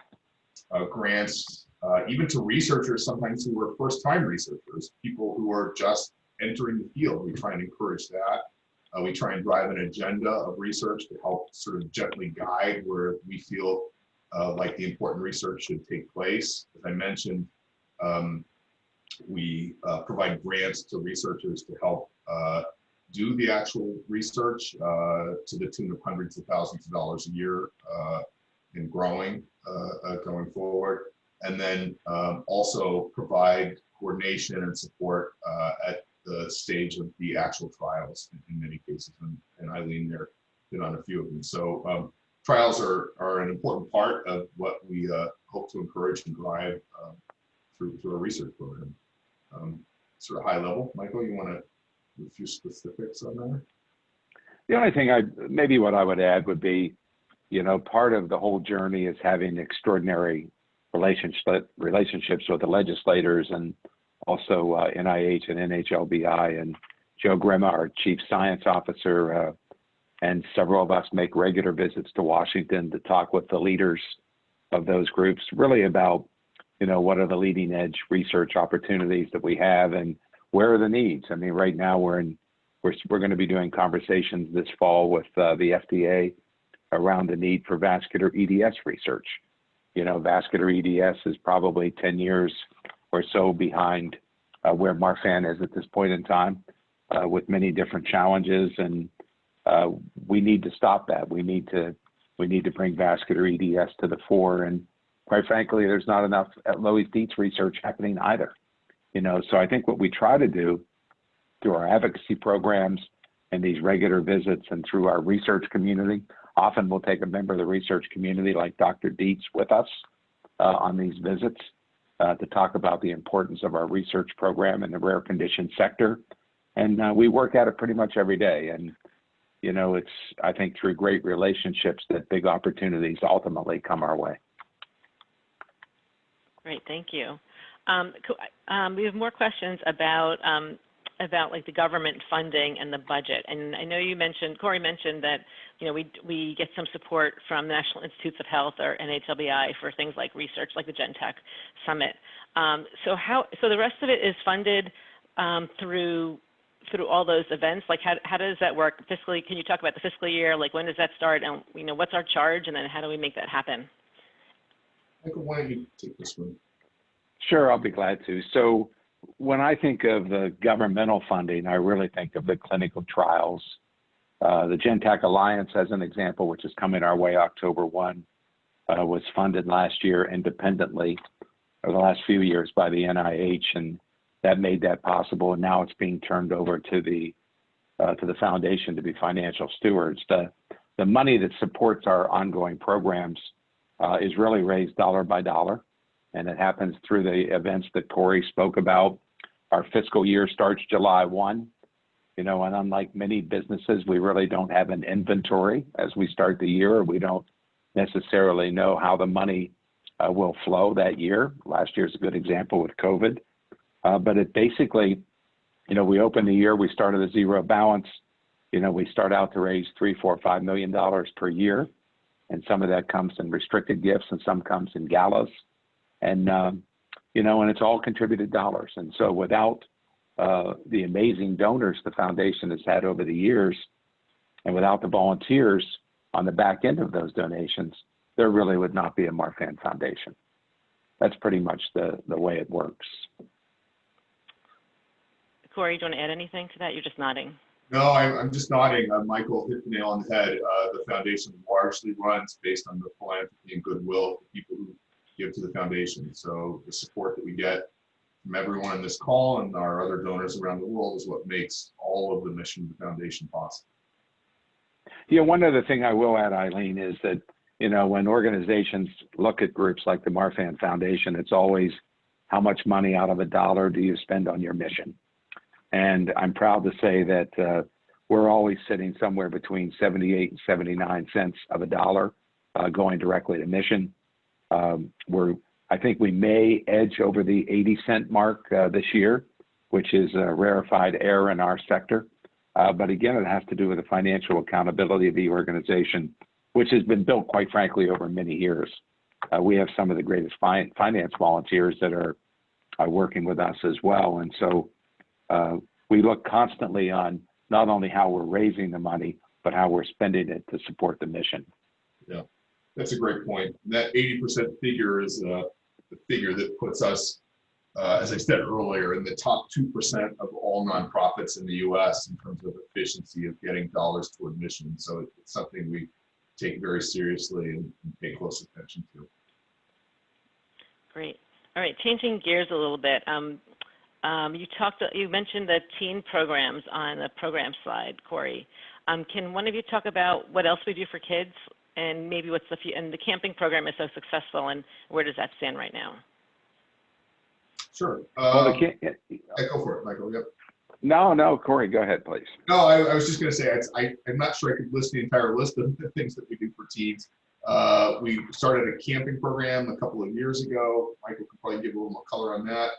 grants, even to researchers sometimes who are first-time researchers, people who are just entering the field. We try and encourage that. We try and drive an agenda of research to help sort of gently guide where we feel like the important research should take place. As I mentioned, we provide grants to researchers to help do the actual research to the tune of hundreds of thousands of dollars a year and growing going forward. And then also provide coordination and support at the stage of the actual trials in many cases. And Eileen there been on a few of them. So trials are an important part of what we hope to encourage and drive through a research program. Sort of high level. Michael, you want to do a few specifics on that? The only thing what I would add would be, part of the whole journey is having extraordinary relationships with the legislators and also NIH and NHLBI, and Joe Grima, our chief science officer, and several of us make regular visits to Washington to talk with the leaders of those groups, really about what are the leading edge research opportunities that we have and where are the needs. I mean, right now we're going to be doing conversations this fall with the FDA around the need for vascular EDS research. Vascular EDS is probably 10 years or so behind where Marfan is at this point in time, with many different challenges, and we need to stop that. We need to bring vascular EDS to the fore, and quite frankly, there's not enough Loeys Dietz research happening either. So I think what we try to do through our advocacy programs and these regular visits and through our research community, often we'll take a member of the research community like Dr. Dietz with us on these visits to talk about the importance of our research program in the rare condition sector. And we work at it pretty much every day. And, it's, I think, through great relationships that big opportunities ultimately come our way. Great, thank you. We have more questions about like the government funding and the budget. And I know Cory mentioned that we get some support from the National Institutes of Health or NHLBI for things like research, like the GenTech Summit. So the rest of it is funded through all those events. Like how does that work fiscally? Can you talk about the fiscal year? Like when does that start? And what's our charge? And then how do we make that happen? Michael, why don't you take this one? Sure, I'll be glad to. So when I think of the governmental funding, I really think of the clinical trials. The GenTech Alliance, as an example, which is coming our way October 1, was funded last year independently, or the last few years, by the NIH, and that made that possible. And now it's being turned over to the foundation to be financial stewards. The money that supports our ongoing programs is really raised dollar by dollar, and it happens through the events that Cory spoke about. Our fiscal year starts July 1, and unlike many businesses, we really don't have an inventory as we start the year. We don't necessarily know how the money will flow that year. Last year's a good example with COVID. But it basically, we open the year, we start at a zero balance. We start out to raise $3, $4, $5 million per year. And some of that comes in restricted gifts and some comes in galas. And, and it's all contributed dollars. And so without the amazing donors the foundation has had over the years, and without the volunteers on the back end of those donations, there really would not be a Marfan Foundation. That's pretty much the way it works. Cory, do you want to add anything to that? You're just nodding. No, I'm just nodding. Michael hit the nail on the head. The foundation largely runs based on the philanthropy and goodwill of the people who give to the foundation. So the support that we get from everyone on this call and our other donors around the world is what makes all of the mission of the foundation possible. One other thing I will add, Eileen, is that, you know, when organizations look at groups like the Marfan Foundation, it's always how much money out of a dollar do you spend on your mission? And I'm proud to say that we're always sitting somewhere between 78 and 79 cents of a dollar going directly to mission. I think we may edge over the 80-cent mark this year, which is a rarefied air in our sector. But again, it has to do with the financial accountability of the organization, which has been built, quite frankly, over many years. We have some of the greatest finance volunteers that are working with us as well. And so we look constantly on not only how we're raising the money, but how we're spending it to support the mission. Yeah, that's a great point. That 80% figure is the figure that puts us, as I said earlier, in the top 2% of all nonprofits in the U.S. in terms of efficiency of getting dollars toward mission. So it's something we take very seriously and pay close attention to. Great. All right, changing gears a little bit. You mentioned the teen programs on the program slide, Cory. Can one of you talk about what else we do for kids, and maybe what's and the camping program is so successful, and where does that stand right now? Sure. Well, go for it, Michael. Yep. No, Cory, go ahead, please. No, I was just going to say, I'm not sure I could list the entire list of the things that we do for teens. We started a camping program a couple of years ago. Michael could probably give a little more color on that.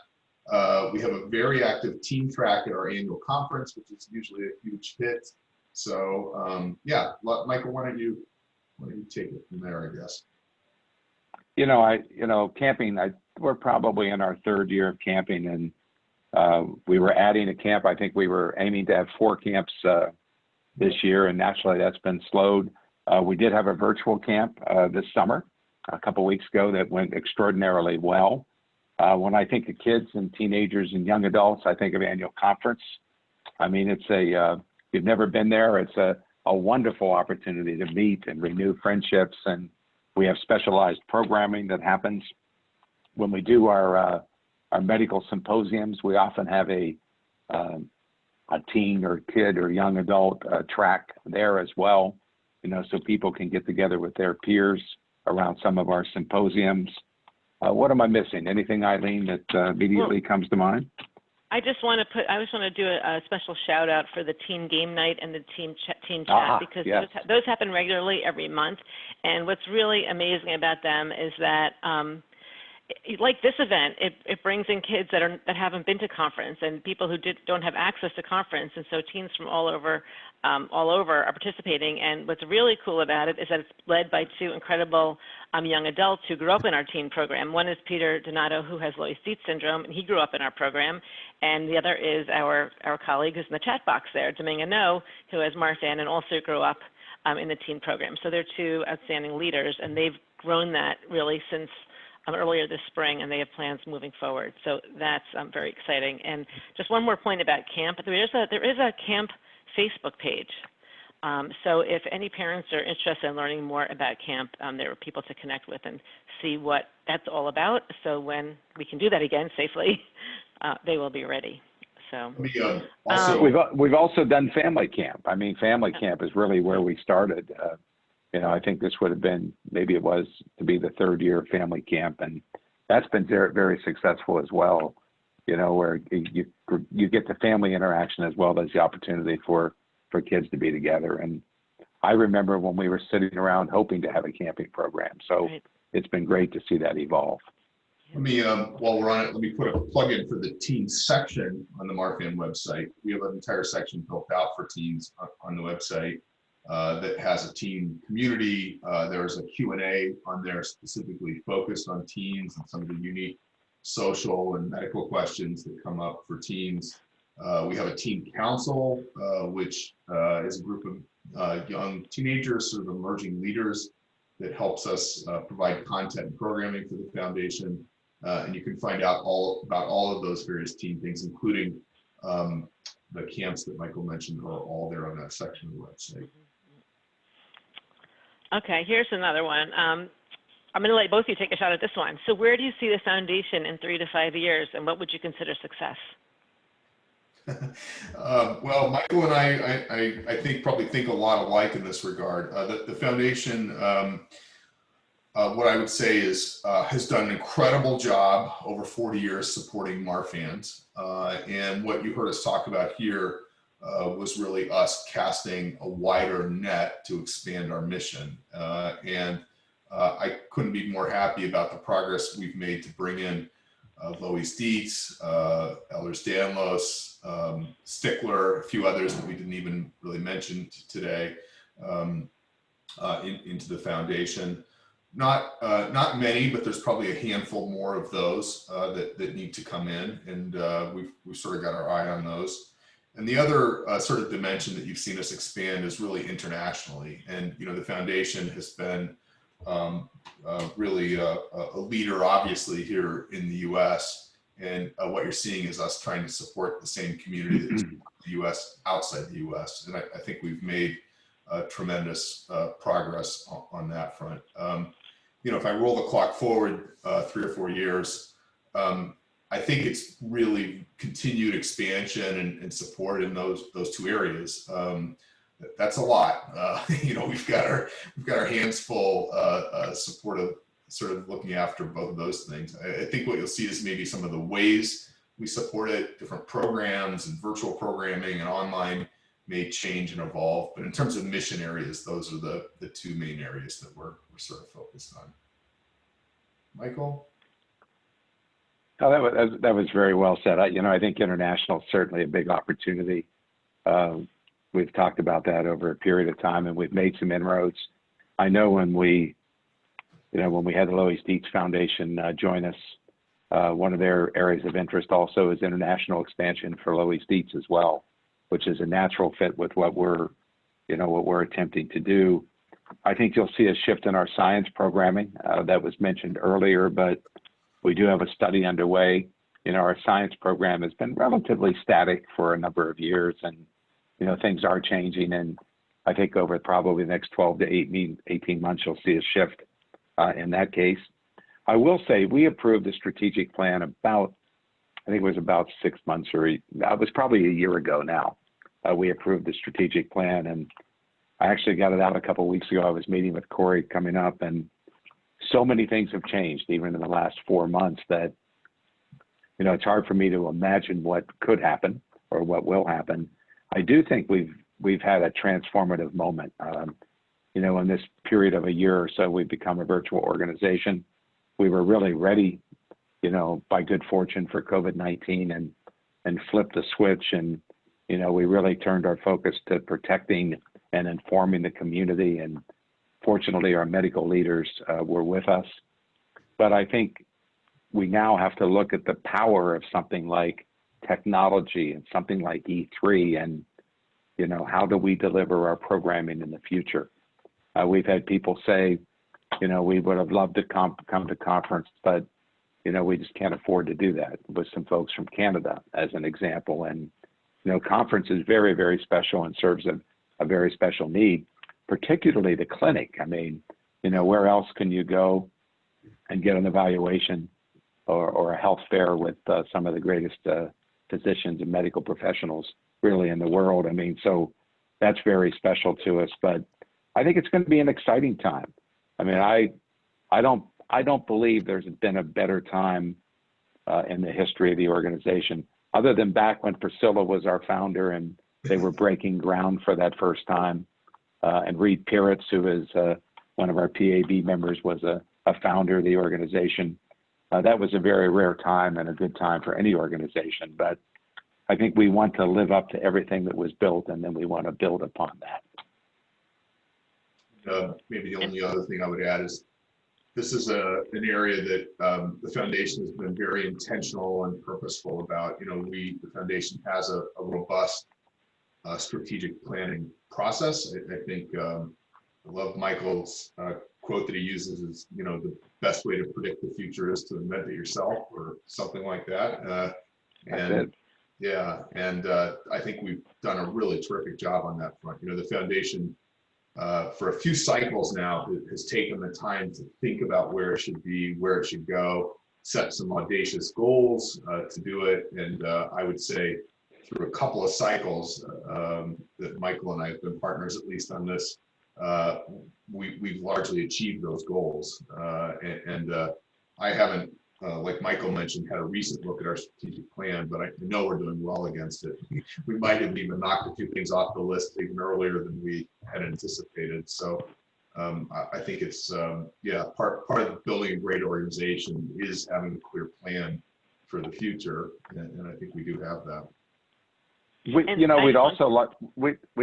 We have a very active teen track at our annual conference, which is usually a huge hit. So yeah, Michael, why don't you take it from there, I guess. Camping, we're probably in our third year of camping, and we were adding a camp. I think we were aiming to have 4 camps this year, and naturally that's been slowed. We did have a virtual camp this summer, a couple weeks ago, that went extraordinarily well. When I think of kids and teenagers and young adults, I think of annual conference. I mean, it's you've never been there. It's a wonderful opportunity to meet and renew friendships, and we have specialized programming that happens. When we do our medical symposiums, we often have a teen or kid or young adult track there as well, so people can get together with their peers around some of our symposiums. What am I missing? Anything, Eileen, that immediately comes to mind? I just want to do a special shout out for the teen game night and the teen chat, because yes. those happen regularly every month. And what's really amazing about them is that, like this event, it brings in kids that haven't been to conference, and people who don't have access to conference, and so teens from all over are participating. And what's really cool about it is that it's led by 2 incredible young adults who grew up in our teen program. One is Peter Donato, who has Loeys-Dietz syndrome, and he grew up in our program. And the other is our colleague who's in the chat box there, Dominga No, who has Marfan and also grew up in the teen program. So they're 2 outstanding leaders, and they've grown that really since earlier this spring, and they have plans moving forward. So that's very exciting. And just one more point about camp. There is a camp Facebook page. So if any parents are interested in learning more about camp, there are people to connect with and see what that's all about. So when we can do that again safely, they will be ready. So we've also done family camp. I mean, family camp is really where we started. I think this would have been, maybe it was to be the 3rd year of family camp, and that's been very, very successful as well. Where you get the family interaction as well as the opportunity for kids to be together. And I remember when we were sitting around hoping to have a camping program. So It's been great to see that evolve. Let me, while we're on it, let me put a plug in for the teen section on the Marfan website. We have an entire section built out for teens on the website that has a teen community. There's a Q&A on there specifically focused on teens and some of the unique social and medical questions that come up for teens. We have a teen council, which is a group of young teenagers, sort of emerging leaders, that helps us provide content and programming for the foundation. And you can find out about all of those various teen things, including the camps that Michael mentioned, are all there on that section of the website. Okay, here's another one. I'm going to let both of you take a shot at this one. So where do you see the foundation in 3 to 5 years, and what would you consider success? Well, Michael and I think probably think a lot alike in this regard. The foundation, what I would say is has done an incredible job over 40 years supporting Marfans. And what you heard us talk about here was really us casting a wider net to expand our mission. And I couldn't be more happy about the progress we've made to bring in Lois Dietz, Elders Danlos, Stickler, a few others that we didn't even really mention today into the foundation. Not many, but there's probably a handful more of those that need to come in, and we've sort of got our eye on those. And the other sort of dimension that you've seen us expand is really internationally. And the foundation has been really a leader, obviously, here in the U.S. And what you're seeing is us trying to support the same community that's in the U.S. outside the U.S. And I think we've made tremendous progress on that front. If I roll the clock forward 3 or 4 years, I think it's really continued expansion and support in those two areas. That's a lot. We've got our hands full support of sort of looking after both of those things. I think what you'll see is maybe some of the ways we support it, different programs and virtual programming and online may change and evolve. But in terms of mission areas, those are the two main areas that we're sort of focused on. Michael? Oh, that was very well said. I think international is certainly a big opportunity. We've talked about that over a period of time, and we've made some inroads. I know when we had the Lois Dietz Foundation join us, one of their areas of interest also is international expansion for Lois Dietz as well, which is a natural fit with what we're attempting to do. I think you'll see a shift in our science programming that was mentioned earlier, but we do have a study underway. Our science program has been relatively static for a number of years, and things are changing. And I think over probably the next 12 to 18 months, you'll see a shift in that case. I will say we approved the strategic plan I think it was about 6 months it was probably a year ago now. We approved the strategic plan, and I actually got it out a couple of weeks ago. I was meeting with Cory coming up, and so many things have changed even in the last 4 months that, it's hard for me to imagine what could happen or what will happen. I do think we've had a transformative moment. In this period of a year or so, we've become a virtual organization. We were really ready, by good fortune for COVID-19 and flipped the switch. And, we really turned our focus to protecting and informing the community. And fortunately, our medical leaders were with us. But I think we now have to look at the power of something like technology and something like E3 and, how do we deliver our programming in the future? We've had people say, we would have loved to come to conference, but, we just can't afford to do that, with some folks from Canada as an example. And, conference is very, very special and serves a very special need, particularly the clinic. I mean, where else can you go and get an evaluation or a health fair with some of the greatest physicians and medical professionals really in the world? I mean, so that's very special to us, but I think it's going to be an exciting time. I mean, I don't believe there's been a better time in the history of the organization, other than back when Priscilla was our founder and they were breaking ground for that first time. And Reed Piritz, who is one of our PAB members, was a founder of the organization. That was a very rare time and a good time for any organization. But I think we want to live up to everything that was built, and then we want to build upon that. Maybe the only other thing I would add is this is an area that the foundation has been very intentional and purposeful about. The foundation has a robust strategic planning process. I think I love Michael's quote that he uses is, the best way to predict the future is to invent it yourself, or something like that. And yeah, and I think we've done a really terrific job on that front. The foundation for a few cycles now has taken the time to think about where it should be, where it should go, set some audacious goals to do it. And I would say through a couple of cycles that Michael and I have been partners, at least on this, we've largely achieved those goals. I haven't, like Michael mentioned, had a recent look at our strategic plan, but I know we're doing well against it. We might have even knocked a few things off the list even earlier than we had anticipated. So I think it's, yeah, part of building a great organization is having a clear plan for the future, and I think we do have that. We'd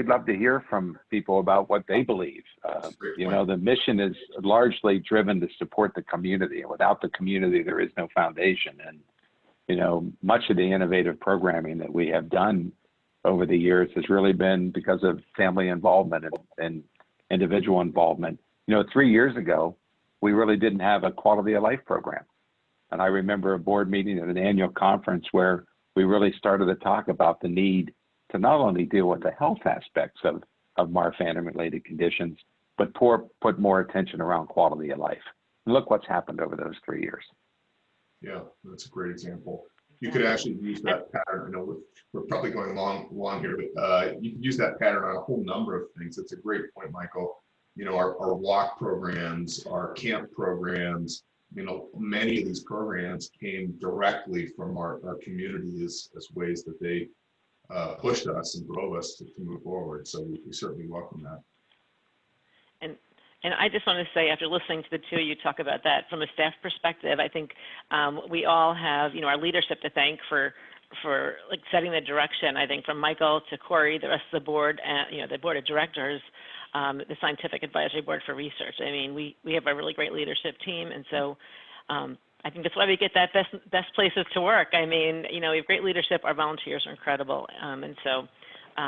love to hear from people about what they believe. The mission is largely driven to support the community, and without the community, there is no foundation. And much of the innovative programming that we have done over the years has really been because of family involvement and individual involvement. 3 years ago, we really didn't have a quality of life program. And I remember a board meeting at an annual conference where we really started to talk about the need to not only deal with the health aspects of Marfan and related conditions, but put more attention around quality of life. And look what's happened over those 3 years. Yeah, that's a great example. You could actually use that pattern. We're probably going long here, but you can use that pattern on a whole number of things. It's a great point, Michael. Our walk programs, our camp programs, many of these programs came directly from our community as ways that they pushed us and drove us to move forward. So we certainly welcome that. And I just want to say, after listening to the two of you talk about that, from a staff perspective, I think we all have, our leadership to thank for like setting the direction. I think from Michael to Cory, the rest of the board, and the board of directors, the Scientific Advisory Board for Research. I mean, we have a really great leadership team, and so I think that's why we get that best places to work. I mean, we have great leadership. Our volunteers are incredible, and so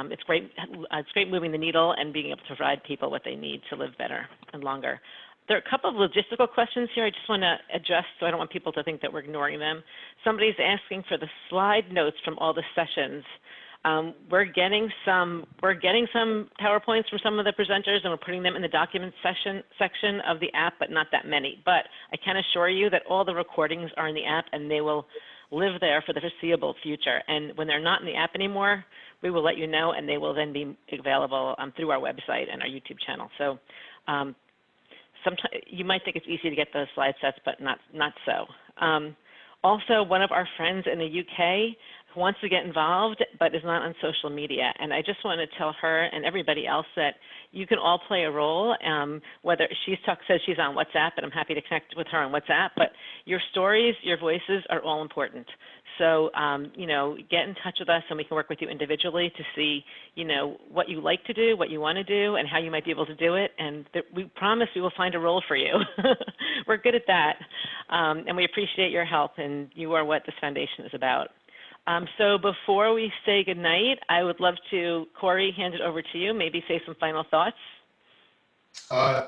it's great. It's great moving the needle and being able to provide people what they need to live better and longer. There are a couple of logistical questions here I just want to address, so I don't want people to think that we're ignoring them. Somebody's asking for the slide notes from all the sessions. We're getting some PowerPoints from some of the presenters, and we're putting them in the documents section of the app, but not that many. But I can assure you that all the recordings are in the app, and they will live there for the foreseeable future. And when they're not in the app anymore, we will let you know, and they will then be available through our website and our YouTube channel. So sometimes you might think it's easy to get those slide sets, but not so. Also, one of our friends in the UK wants to get involved but is not on social media. And I just want to tell her and everybody else that you can all play a role, whether says she's on WhatsApp, and I'm happy to connect with her on WhatsApp, but your stories, your voices are all important. So, get in touch with us and we can work with you individually to see, what you like to do, what you want to do, and how you might be able to do it. And we promise we will find a role for you. We're good at that. And we appreciate your help, and you are what this foundation is about. So before we say goodnight, I would love to, Cory, hand it over to you, maybe say some final thoughts.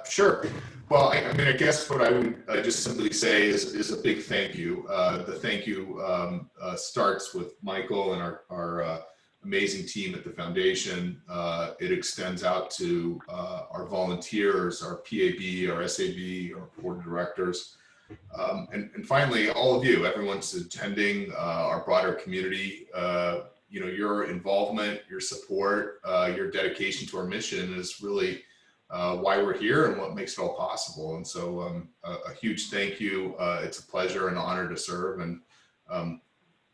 Sure. Well, I guess what I would just simply say is a big thank you. The thank you starts with Michael and our amazing team at the foundation. It extends out to our volunteers, our PAB, our SAB, our board of directors. And finally, all of you, everyone's attending, our broader community, your involvement, your support, your dedication to our mission is really why we're here and what makes it all possible. And so a huge thank you. It's a pleasure and honor to serve. And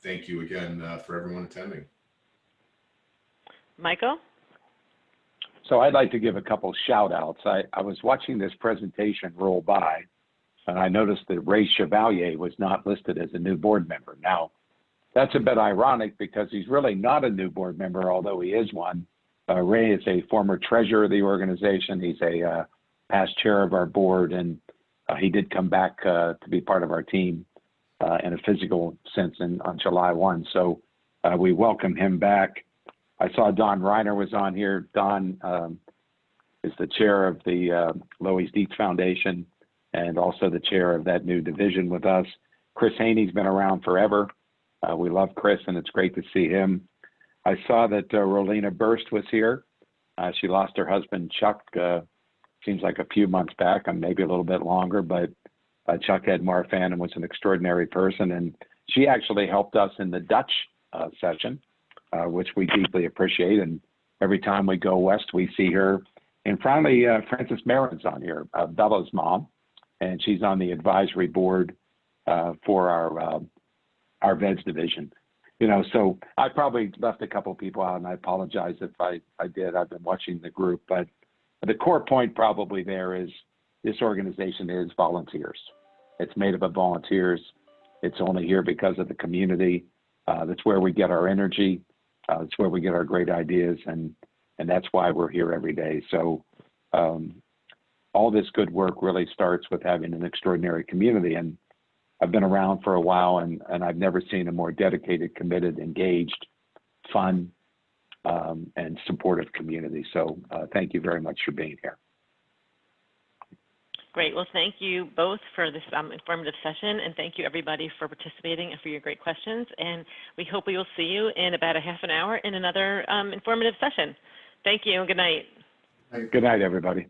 thank you again for everyone attending. Michael? So I'd like to give a couple shout outs. I was watching this presentation roll by, and I noticed that Ray Chevalier was not listed as a new board member. Now, that's a bit ironic because he's really not a new board member, although he is one. Ray is a former treasurer of the organization. He's a past chair of our board, and he did come back to be part of our team in a physical sense on July 1. So we welcome him back. I saw Don Reiner was on here. Don is the chair of the Lois Dietz Foundation and also the chair of that new division with us. Chris Haney's been around forever. We love Chris, and it's great to see him. I saw that Rolina Burst was here. She lost her husband, Chuck, seems like a few months back, maybe a little bit longer, but Chuck had Marfan and was an extraordinary person. And she actually helped us in the Dutch session, which we deeply appreciate. And every time we go west, we see her And finally, Frances Marin's on here, Bella's mom, and she's on the advisory board for our VEDS division. You know, so I probably left a couple of people out, and I apologize if I did. I've been watching the group, but the core point probably there is this organization is volunteers. It's made up of volunteers. It's only here because of the community. That's where we get our energy. It's where we get our great ideas, and that's why we're here every day. So all this good work really starts with having an extraordinary community. And I've been around for a while, and I've never seen a more dedicated, committed, engaged, fun, and supportive community. So thank you very much for being here. Great. Well, thank you both for this informative session, and thank you everybody for participating and for your great questions. And we hope we will see you in about a half an hour in another informative session. Thank you and good night. Good night, everybody.